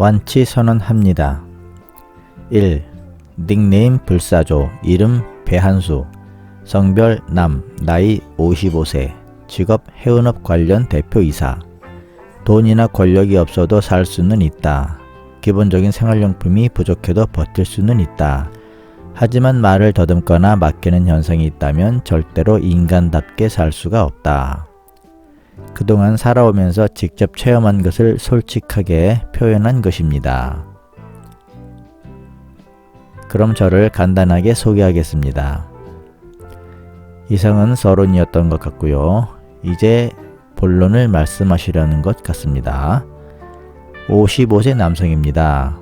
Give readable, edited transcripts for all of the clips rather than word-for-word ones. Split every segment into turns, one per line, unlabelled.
완치 선언합니다. 1. 닉네임 불사조, 이름 배한수, 성별 남, 나이 55세, 직업 해운업 관련 대표이사. 돈이나 권력이 없어도 살 수는 있다. 기본적인 생활용품이 부족해도 버틸 수는 있다. 하지만 말을 더듬거나 맡기는 현상이 있다면 절대로 인간답게 살 수가 없다. 그동안 살아오면서 직접 체험한 것을 솔직하게 표현한 것입니다. 그럼 저를 간단하게 소개하겠습니다. 이상은 서론이었던 것 같고요. 이제 본론을 말씀하시려는 것 같습니다. 55세 남성입니다.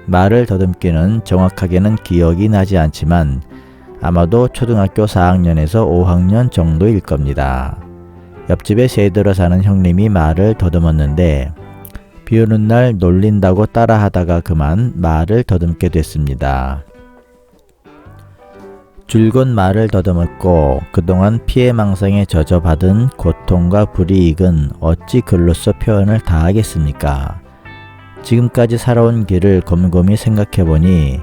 말을 더듬기는 정확하게는 기억이 나지 않지만 아마도 초등학교 4학년에서 5학년 정도일 겁니다. 옆집에 새들어 사는 형님이 말을 더듬었는데 비 오는 날 놀린다고 따라하다가 그만 말을 더듬게 됐습니다. 줄곧 말을 더듬었고 그동안 피해망상에 젖어받은 고통과 불이익은 어찌 글로써 표현을 다 하겠습니까? 지금까지 살아온 길을 곰곰이 생각해보니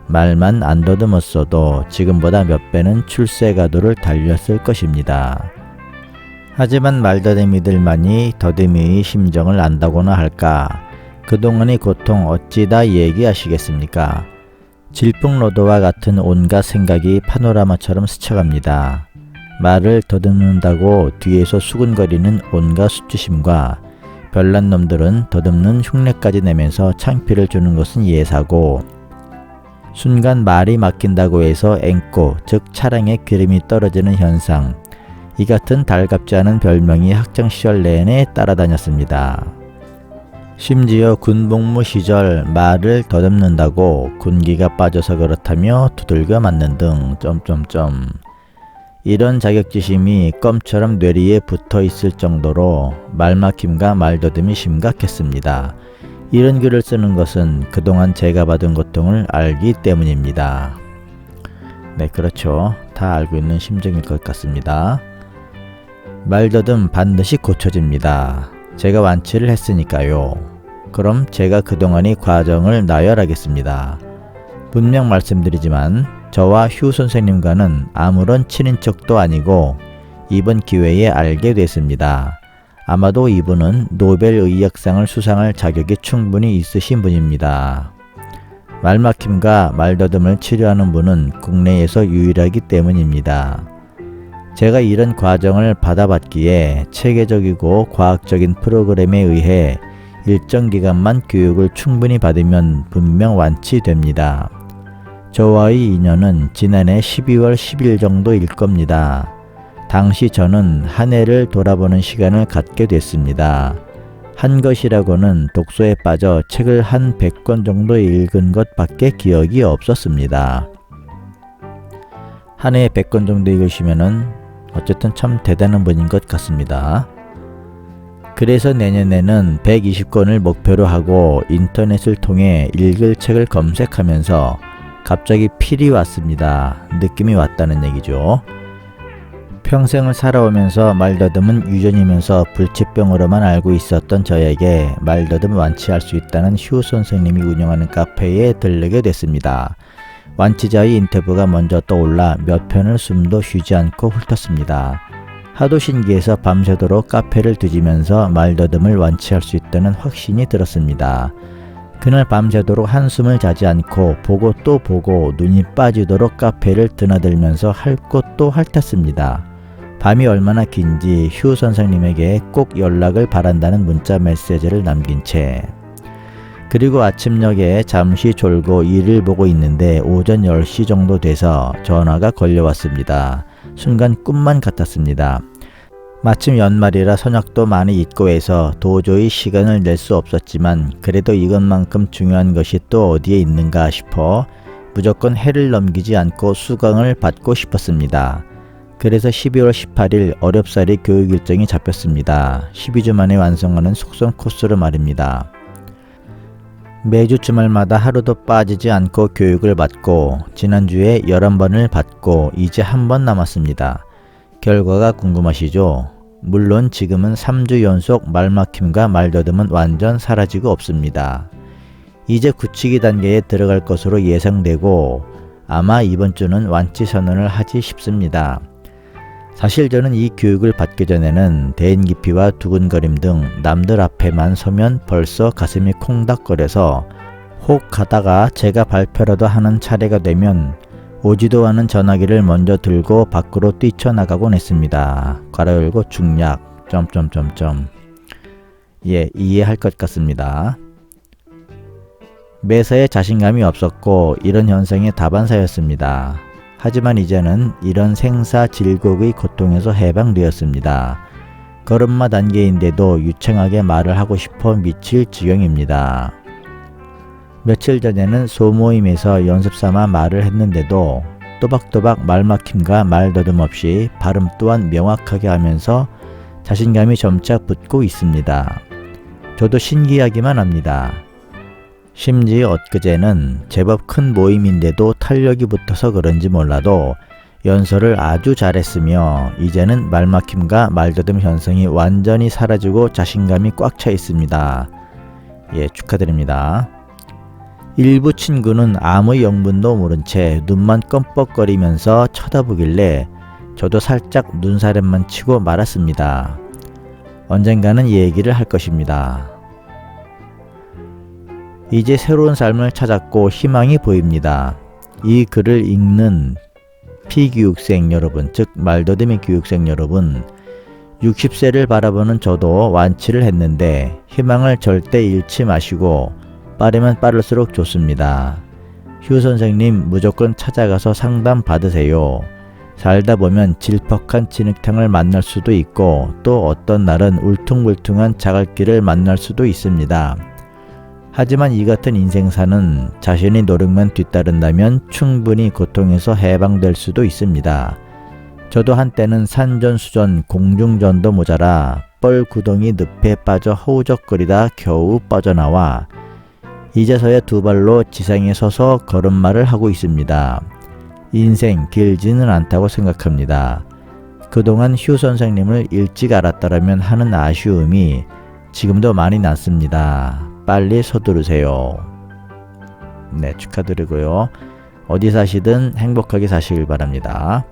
말만 안 더듬었어도 지금보다 몇 배는 출세가도를 달렸을 것입니다. 하지만 말더듬이들만이 더듬이의 심정을 안다고나 할까? 그동안의 고통 어찌 다 얘기하시겠습니까? 질풍노도와 같은 온갖 생각이 파노라마처럼 스쳐갑니다. 말을 더듬는다고 뒤에서 수군거리는 온갖 수치심과 별난 놈들은 더듬는 흉내까지 내면서 창피를 주는 것은 예사고 순간 말이 막힌다고 해서 앵꼬, 즉 차량에 기름이 떨어지는 현상, 이 같은 달갑지 않은 별명이 학창시절 내내 따라다녔습니다. 심지어 군복무 시절 말을 더듬는다고 군기가 빠져서 그렇다며 두들겨 맞는 등 이런 자격지심이 껌처럼 뇌리에 붙어 있을 정도로 말막힘과 말더듬이 심각했습니다. 이런 글을 쓰는 것은 그동안 제가 받은 고통을 알기 때문입니다. 네, 그렇죠. 다 알고 있는 심정일 것 같습니다. 말더듬 반드시 고쳐집니다. 제가 완치를 했으니까요. 그럼 제가 그동안의 과정을 나열하겠습니다. 분명 말씀드리지만 저와 휴 선생님과는 아무런 친인척도 아니고 이번 기회에 알게 됐습니다. 아마도 이분은 노벨의학상을 수상할 자격이 충분히 있으신 분입니다. 말막힘과 말더듬을 치료하는 분은 국내에서 유일하기 때문입니다. 제가 이런 과정을 받아봤기에 체계적이고 과학적인 프로그램에 의해 일정 기간만 교육을 충분히 받으면 분명 완치됩니다. 저와의 인연은 지난해 12월 10일 정도일 겁니다. 당시 저는 한 해를 돌아보는 시간을 갖게 됐습니다. 한 것이라고는 독서에 빠져 책을 한 100권 정도 읽은 것밖에 기억이 없었습니다. 한 해에 100권 정도 읽으시면은 어쨌든 참 대단한 분인 것 같습니다. 그래서 내년에는 120권을 목표로 하고 인터넷을 통해 읽을 책을 검색하면서 갑자기 필이 왔습니다. 느낌이 왔다는 얘기죠. 평생을 살아오면서 말더듬은 유전이면서 불치병으로만 알고 있었던 저에게 말더듬 완치할 수 있다는 휴 선생님이 운영하는 카페에 들르게 됐습니다. 완치자의 인터뷰가 먼저 떠올라 몇 편을 숨도 쉬지 않고 훑었습니다. 하도 신기해서 밤새도록 카페를 뒤지면서 말더듬을 완치할 수 있다는 확신이 들었습니다. 그날 밤새도록 한숨을 자지 않고 보고 또 보고 눈이 빠지도록 카페를 드나들면서 할 곳도 핥았습니다. 밤이 얼마나 긴지 휴 선생님에게 꼭 연락을 바란다는 문자 메시지를 남긴 채 그리고 아침녘에 잠시 졸고 일을 보고 있는데 오전 10시 정도 돼서 전화가 걸려왔습니다. 순간 꿈만 같았습니다. 마침 연말이라 선약도 많이 있고 해서 도저히 시간을 낼 수 없었지만 그래도 이것만큼 중요한 것이 또 어디에 있는가 싶어 무조건 해를 넘기지 않고 수강을 받고 싶었습니다. 그래서 12월 18일 어렵사리 교육 일정이 잡혔습니다. 12주 만에 완성하는 속성 코스로 말입니다. 매주 주말마다 하루도 빠지지 않고 교육을 받고 지난주에 11번을 받고 이제 한 번 남았습니다. 결과가 궁금하시죠? 물론 지금은 3주 연속 말막힘과 말더듬은 완전 사라지고 없습니다. 이제 굳히기 단계에 들어갈 것으로 예상되고 아마 이번 주는 완치 선언을 하지 싶습니다. 사실 저는 이 교육을 받기 전에는 대인기피와 두근거림 등 남들 앞에만 서면 벌써 가슴이 콩닥거려서 혹 가다가 제가 발표라도 하는 차례가 되면 오지도 않은 전화기를 먼저 들고 밖으로 뛰쳐나가곤 했습니다. 괄호 열고 중략 점점점점. 예, 이해할 것 같습니다. 매사에 자신감이 없었고 이런 현상의 다반사였습니다. 하지만 이제는 이런 생사질곡의 고통에서 해방되었습니다. 걸음마 단계인데도 유창하게 말을 하고 싶어 미칠 지경입니다. 며칠 전에는 소모임에서 연습삼아 말을 했는데도 또박또박 말막힘과 말더듬 없이 발음 또한 명확하게 하면서 자신감이 점차 붙고 있습니다. 저도 신기하기만 합니다. 심지어 엊그제는 제법 큰 모임인데도 탄력이 붙어서 그런지 몰라도 연설을 아주 잘했으며 이제는 말막힘과 말더듬 현상이 완전히 사라지고 자신감이 꽉 차 있습니다. 예, 축하드립니다. 일부 친구는 아무 영문도 모른 채 눈만 껌뻑거리면서 쳐다보길래 저도 살짝 눈사람만 치고 말았습니다. 언젠가는 얘기를 할 것입니다. 이제 새로운 삶을 찾았고 희망이 보입니다. 이 글을 읽는 피교육생 여러분, 즉 말더듬이 교육생 여러분, 60세를 바라보는 저도 완치를 했는데 희망을 절대 잃지 마시고 빠르면 빠를수록 좋습니다. 휴 선생님 무조건 찾아가서 상담 받으세요. 살다 보면 질퍽한 진흙탕을 만날 수도 있고 또 어떤 날은 울퉁불퉁한 자갈길을 만날 수도 있습니다. 하지만 이 같은 인생사는 자신이 노력만 뒤따른다면 충분히 고통에서 해방될 수도 있습니다. 저도 한때는 산전수전 공중전도 모자라 뻘구덩이 늪에 빠져 허우적거리다 겨우 빠져나와 이제서야 두 발로 지상에 서서 걸음마를 하고 있습니다. 인생 길지는 않다고 생각합니다. 그동안 휴 선생님을 일찍 알았더라면 하는 아쉬움이 지금도 많이 남습니다. 빨리 서두르세요. 네, 축하드리고요. 어디 사시든 행복하게 사시길 바랍니다.